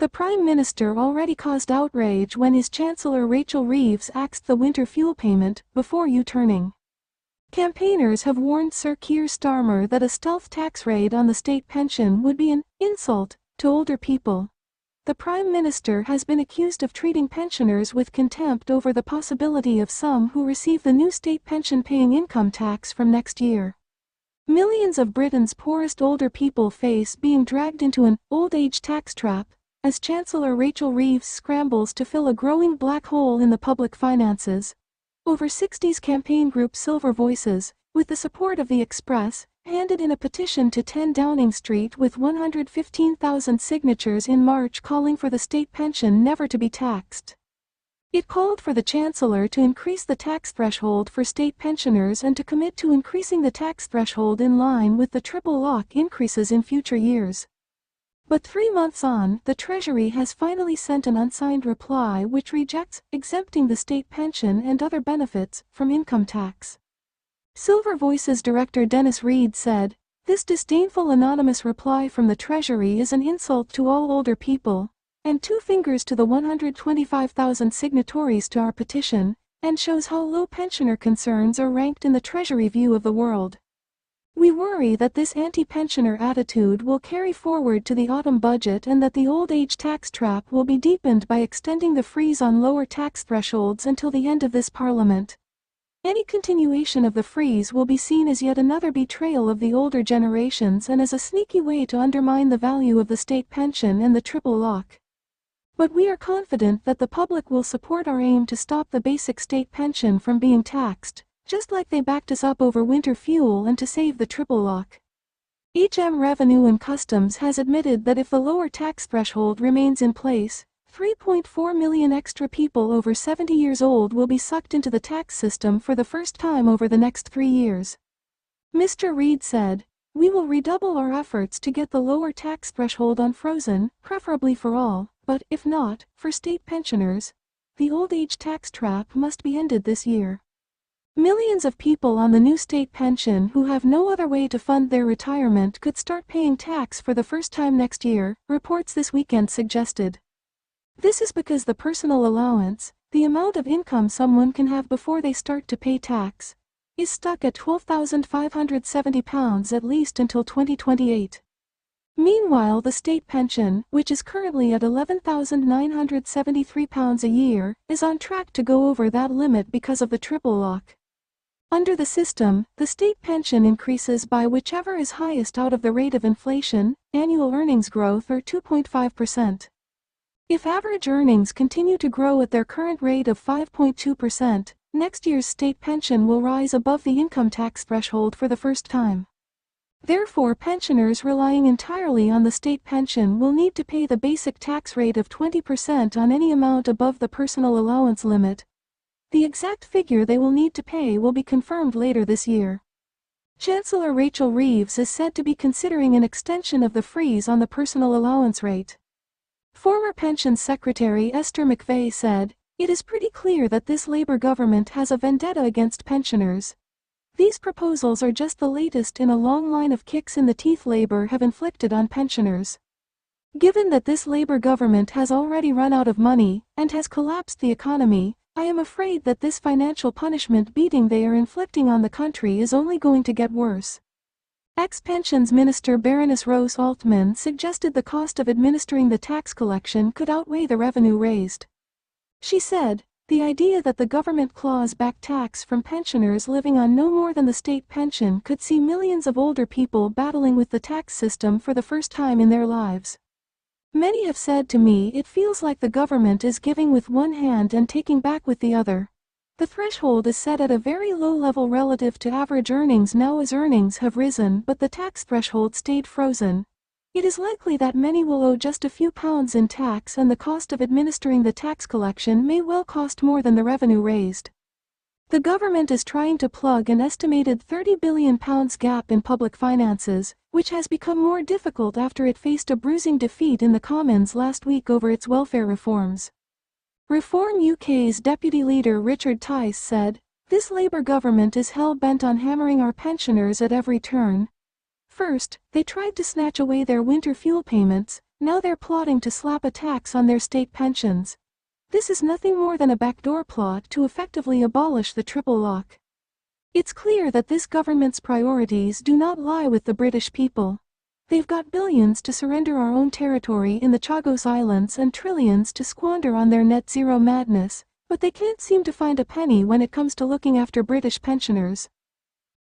The Prime Minister already caused outrage when his Chancellor Rachel Reeves axed the winter fuel payment before U-turning. Campaigners have warned Sir Keir Starmer that a stealth tax raid on the state pension would be an insult to older people. The Prime Minister has been accused of treating pensioners with contempt over the possibility of some who receive the new state pension paying income tax from next year. Millions of Britain's poorest older people face being dragged into an old age tax trap, as Chancellor Rachel Reeves scrambles to fill a growing black hole in the public finances. Over 60's campaign group Silver Voices, with the support of the Express, handed in a petition to 10 Downing Street with 115,000 signatures in March calling for the state pension never to be taxed. It called for the Chancellor to increase the tax threshold for state pensioners and to commit to increasing the tax threshold in line with the triple lock increases in future years. But 3 months on, the Treasury has finally sent an unsigned reply which rejects exempting the state pension and other benefits from income tax. Silver Voices director Dennis Reed said, "This disdainful anonymous reply from the Treasury is an insult to all older people, and 2 fingers to the 125,000 signatories to our petition, and shows how low pensioner concerns are ranked in the Treasury view of the world. We worry that this anti-pensioner attitude will carry forward to the autumn budget and that the old age tax trap will be deepened by extending the freeze on lower tax thresholds until the end of this Parliament. Any continuation of the freeze will be seen as yet another betrayal of the older generations and as a sneaky way to undermine the value of the state pension and the triple lock. But we are confident that the public will support our aim to stop the basic state pension from being taxed, just like they backed us up over winter fuel and to save the triple lock." HM Revenue and Customs has admitted that if the lower tax threshold remains in place, 3.4 million extra people over 70 years old will be sucked into the tax system for the first time over the next 3 years. Mr. Reed said, "We will redouble our efforts to get the lower tax threshold unfrozen, preferably for all, but, if not, for state pensioners. The old age tax trap must be ended this year." Millions of people on the new state pension who have no other way to fund their retirement could start paying tax for the first time next year, reports this weekend suggested. This is because the personal allowance, the amount of income someone can have before they start to pay tax, is stuck at £12,570 at least until 2028. Meanwhile, the state pension, which is currently at £11,973 a year, is on track to go over that limit because of the triple lock. Under the system, the state pension increases by whichever is highest out of the rate of inflation, annual earnings growth or 2.5%. If average earnings continue to grow at their current rate of 5.2%, next year's state pension will rise above the income tax threshold for the first time. Therefore, pensioners relying entirely on the state pension will need to pay the basic tax rate of 20% on any amount above the personal allowance limit. The exact figure they will need to pay will be confirmed later this year. Chancellor Rachel Reeves is said to be considering an extension of the freeze on the personal allowance rate. Former Pensions Secretary Esther McVey said, "It is pretty clear that this Labour government has a vendetta against pensioners. These proposals are just the latest in a long line of kicks in the teeth Labour have inflicted on pensioners. Given that this Labour government has already run out of money and has collapsed the economy, I am afraid that this financial punishment beating they are inflicting on the country is only going to get worse." Ex-Pensions Minister Baroness Rose Altman suggested the cost of administering the tax collection could outweigh the revenue raised. She said, "The idea that the government claws back tax from pensioners living on no more than the state pension could see millions of older people battling with the tax system for the first time in their lives. Many have said to me it feels like the government is giving with one hand and taking back with the other. The threshold is set at a very low level relative to average earnings now as earnings have risen but the tax threshold stayed frozen. It is likely that many will owe just a few pounds in tax and the cost of administering the tax collection may well cost more than the revenue raised. The government is trying to plug an estimated £30 billion gap in public finances, which has become more difficult after it faced a bruising defeat in the Commons last week over its welfare reforms. Reform UK's deputy leader Richard Tice said, "This Labour government is hell-bent on hammering our pensioners at every turn. First, they tried to snatch away their winter fuel payments, Now they're plotting to slap a tax on their state pensions. This is nothing more than a backdoor plot to effectively abolish the triple lock. It's clear that this government's priorities do not lie with the British people. They've got billions to surrender our own territory in the Chagos Islands and trillions to squander on their net zero madness, but they can't seem to find a penny when it comes to looking after British pensioners.